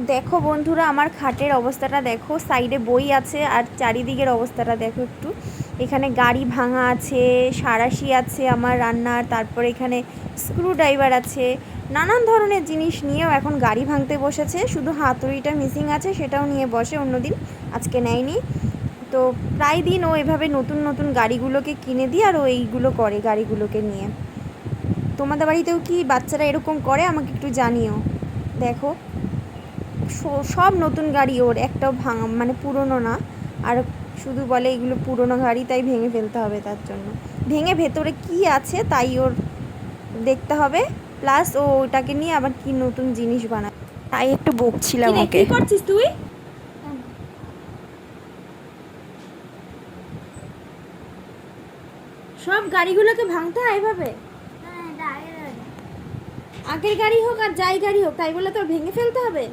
দেখো বন্ধুরা, আমার খাটের অবস্থাটা দেখো, সাইডে বই আছে আর চারিদিকের অবস্থাটা দেখো একটু। এখানে গাড়ি ভাঙা আছে, সাঁড়াশি আছে আমার রান্নার, তারপরে এখানে স্ক্রুড্রাইভার আছে, নানান ধরনের জিনিস নিয়েও এখন গাড়ি ভাঙতে বসেছে। শুধু হাতুড়িটা মিসিং আছে, সেটাও নিয়ে বসে অন্যদিন, আজকে নেয়নি। তো প্রায় দিন ও এভাবে নতুন নতুন গাড়িগুলোকে কিনে দিয়ে আর ও এইগুলো করে গাড়িগুলোকে নিয়ে। তোমাদের বাড়িতেও কি বাচ্চারা এরকম করে? আমাকে একটু জানিও। দেখো, সব নতুন গাড়ি ওর, একটাও ভাঙা মানে পুরনো না। আর শুধু বলে এগুলো পুরনো গাড়ি, তাই ভেঙে ফেলতে হবে, তার জন্য ভেঙে ভেতরে কি আছে তাই ওর দেখতে হবে। প্লাস ও ওটাকে নিয়ে আবার কি নতুন জিনিস বানায়, তাই একটু বকছিলাম ওকে। কি করছিস তুই? সব গাড়িগুলোকে ভাঙতে হয় এভাবে? আগের গাড়ি হোক আর যাই গাড়ি হোক, তাই বলে তোর ভেঙে ফেলতে হবে?